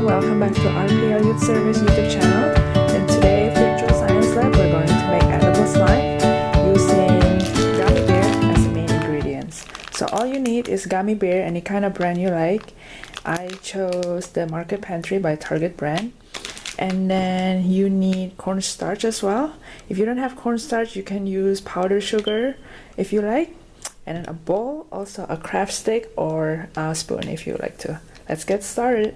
everyone, welcome back to rplvirtualys YouTube channel. And today, Virtual Science Lab, we're going to make edible slime using gummy bear as the main ingredients. So all you need is gummy bear, any kind of brand you like. I chose the Market Pantry by Target brand. And then you need cornstarch as well. If you don't have cornstarch, you can use powdered sugar if you like. And then a bowl, also a craft stick or a spoon if you like to. Let's get started.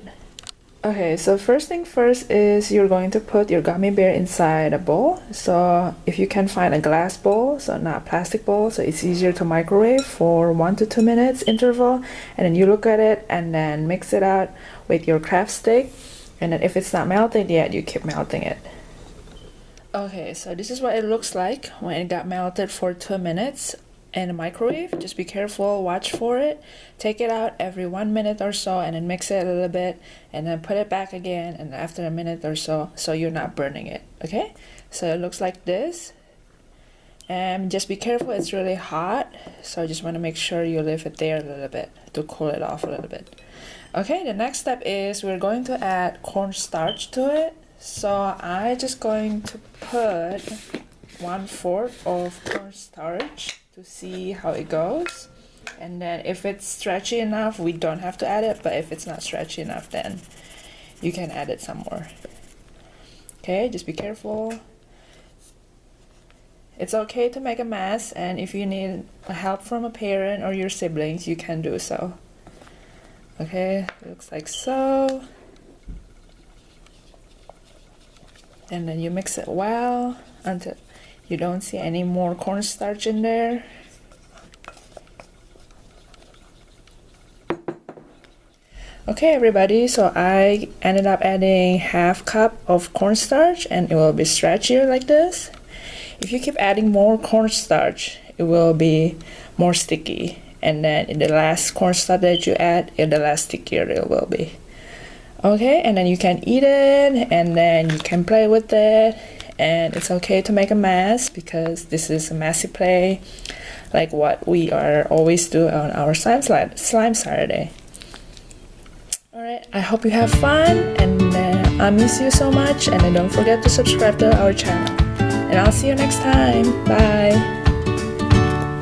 Okay, so first thing first is you're going to put your gummy bear inside a bowl. So if you can find a glass bowl, so not a plastic bowl, so it's easier to microwave for 1 to 2 minutes interval. And then you look at it and then mix it out with your craft stick. And then if it's not melted yet, you keep melting it. Okay, so this is what it looks like when it got melted for 2 minutes. In the microwave. Just be careful, watch for it. Take it out every 1 minute or so and then mix it a little bit and then put it back again and after a minute or so you're not burning it. Okay, so it looks like this. And just be careful, it's really hot, so I just want to make sure you leave it there a little bit to cool it off a little bit. Okay, the next step is we're going to add cornstarch to it. So I just going to put 1/4 of cornstarch to see how it goes, and then if it's stretchy enough we don't have to add it, but if it's not stretchy enough then you can add it some more. Okay, just be careful. It's okay to make a mess, and if you need help from a parent or your siblings you can do so. Okay, it looks like so, and then you mix it well until you don't see any more cornstarch in there. Okay everybody, so I ended up adding 1/2 cup of cornstarch and it will be stretchier like this. If you keep adding more cornstarch, it will be more sticky. And then in the last cornstarch that you add, the less stickier it will be. Okay, and then you can eat it and then you can play with it. And it's okay to make a mess because this is a messy play like what we are always do on our slime Saturday. Alright, I hope you have fun and I miss you so much, and then don't forget to subscribe to our channel. And I'll see you next time. Bye!